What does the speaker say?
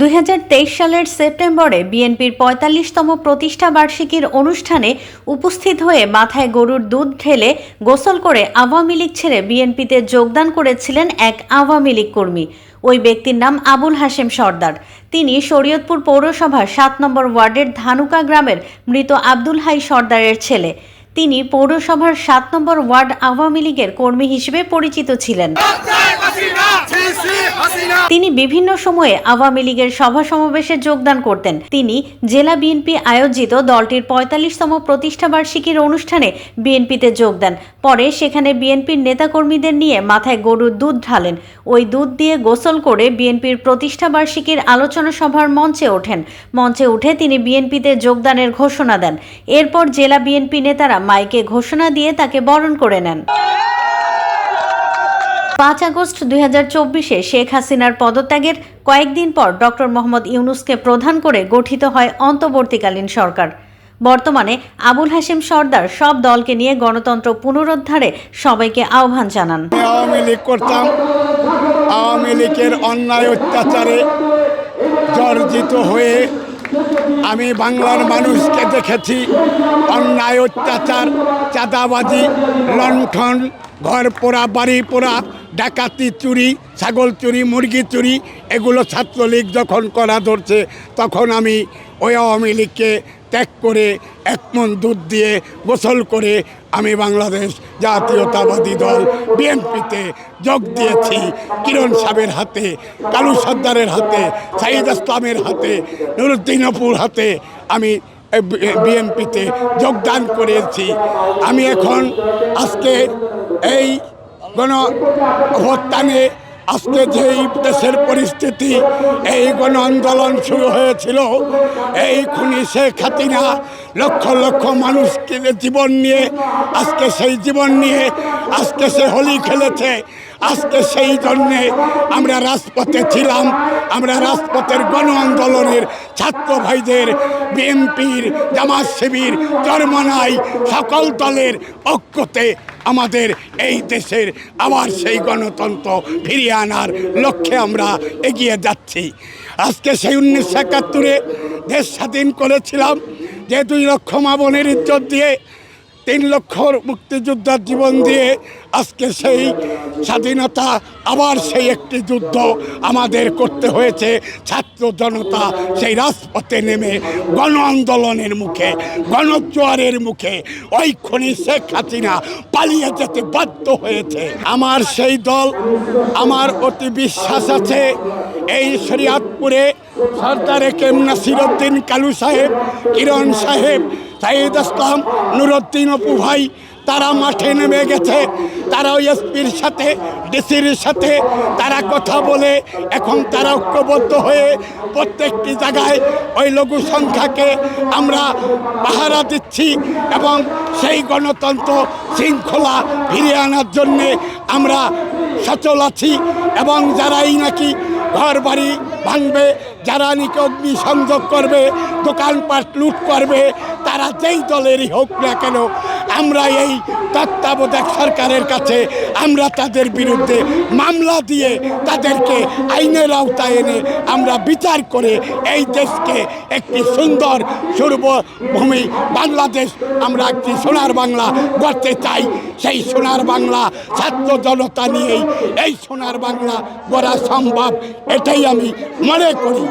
2023 সালের সেপ্টেম্বরে বিএনপির ৪৫তম প্রতিষ্ঠা বার্ষিকীর অনুষ্ঠানে উপস্থিত হয়ে মাথায় গরুর দুধ ঢেলে গোসল করে আওয়ামী লীগ ছেড়ে বিএনপিতে যোগদান করেছিলেন এক আওয়ামী লীগ কর্মী। ওই ব্যক্তির নাম আবুল হাশেম সরদার। তিনি শরীয়তপুর পৌরসভার ৭ নম্বর ওয়ার্ডের ধানুকা গ্রামের মৃত আব্দুল হাই সরদারের ছেলে। তিনি পৌরসভার ৭ নম্বর ওয়ার্ড আওয়ামী লীগের কর্মী হিসেবে পরিচিত ছিলেন। তিনি বিভিন্ন সময়ে আওয়ামী লীগের সভা সমাবেশে যোগদান করতেন। তিনি জেলা বিএনপি আয়োজিত দলটির ৪৫তম প্রতিষ্ঠাবার্ষিকীর অনুষ্ঠানে বিএনপিতে যোগ দেন। পরে সেখানে বিএনপির নেতাকর্মীদের নিয়ে মাথায় গরুর দুধ ঢালেন। ওই দুধ দিয়ে গোসল করে বিএনপির প্রতিষ্ঠাবার্ষিকীর আলোচনা সভার মঞ্চে ওঠেন। মঞ্চে উঠে তিনি বিএনপিতে যোগদানের ঘোষণা দেন। এরপর জেলা বিএনপি নেতারা মাইকে ঘোষণা দিয়ে তাকে বরণ করে নেন। ৫ আগস্ট ২০২৪-এ শেখ হাসিনার পদত্যাগের কয়েকদিন পর ডক্টর মোহাম্মদ ইউনূসকে প্রধান করে গঠিত হয় অন্তর্বর্তীকালীন সরকার। বর্তমানে আবুল হাশেম সরদার সব দলকে নিয়ে গণতন্ত্র পুনরুদ্ধারে সবাইকে আহ্বান জানান। আওয়ামী লীগ করতাম, আওয়ামী লীগের অন্যায় অত্যাচারে জর্জিত হয়ে আমি বাংলার মানুষকে দেখেছি অন্যায় অত্যাচার, চাঁদাবাজি, লণ্ঠন, ঘর পোড়া, বাড়ি পোড়া, ডাকাতি, চুরি, ছাগল চুরি, মুরগি চুরি, এগুলো ছাত্রলীগ যখন করা ধরছে তখন আমি ওই আওয়ামী লীগকে ত্যাগ করে এক মন দুধ দিয়ে গোসল করে আমি বাংলাদেশ জাতীয়তাবাদী দল বিএনপিতে যোগ দিয়েছি। কিরণ সাহেবের হাতে, কালু সর্দারের হাতে, সাইদ ইসলামের হাতে, নুরুদ্দিন অপুর হাতে আমি বিএনপিতে যোগদান করেছি। আমি এখন আজকে এই গণ অভ্যুত্থানে আজকে যেই দেশের পরিস্থিতি, এই গণ আন্দোলন শুরু হয়েছিল, এই খুনি শেখ হাসিনা লক্ষ লক্ষ মানুষকে জীবন নিয়ে আজকে সেই জীবন নিয়ে আজকে সে হোলি খেলেছে। আজকে সেই জন্যে আমরা রাজপথে ছিলাম। আমরা রাজপথের গণ আন্দোলনের ছাত্র ভাইদের, বিএনপির, জামাত শিবির, চরমনাই সকল দলের ঐক্যতে আমাদের এই দেশের আবার সেই গণতন্ত্র ফিরিয়ে আনার লক্ষ্যে আমরা এগিয়ে যাচ্ছি। আজকে সেই 1971-এ দেশ স্বাধীন করেছিলাম, যে 2 লক্ষ মা বোনের ইজ্জত দিয়ে, 3 লক্ষ মুক্তিযোদ্ধার জীবন দিয়ে আজকে সেই স্বাধীনতা আবার সেই একটি যুদ্ধ আমাদের করতে হয়েছে। ছাত্র জনতা সেই রাজপথে নেমে গণ আন্দোলনের মুখে, গণজোয়ারের মুখে ওই খুনি শেখ হাসিনা পালিয়ে যেতে বাধ্য হয়েছে। আমার সেই দল, আমার অতি বিশ্বাস আছে এই শরীয়তপুরে সরদার একেম নাসিরউদ্দিন কালু সাহেব, কিরণ সাহেব, সাইদ ইসলাম, নুরুদ্দিন অপু ভাই, তারা মাঠে নেমে গেছে। তারা ওই এসপির সাথে, ডিসির সাথে তারা কথা বলে এখন তারা ঐক্যবদ্ধ হয়ে প্রত্যেকটি জায়গায় ওই লঘু সংখ্যাকে আমরা পাহারা দিচ্ছি এবং সেই গণতন্ত্র শৃঙ্খলা ফিরিয়ে আনার জন্যে আমরা সচল আছি। এবং যারাই নাকি ঘর বাড়ি ভাঙবে, যারা নাকি অগ্নি সংযোগ করবে, দোকানপাট লুট করবে, তারা যেই দলেরই হোক না কেন, আমরা এই তত্ত্বাবধায়ক সরকারের কাছে আমরা তাদের বিরুদ্ধে মামলা দিয়ে তাদেরকে আইনের আওতায় এনে আমরা বিচার করে এই দেশকে একটি সুন্দর সর্বভূমি বাংলাদেশ, আমরা একটি সোনার বাংলা গড়তে চাই। সেই সোনার বাংলা ছাত্র জনতা নিয়েই এই সোনার বাংলা গড়া সম্ভব, এটাই আমি মনে করি।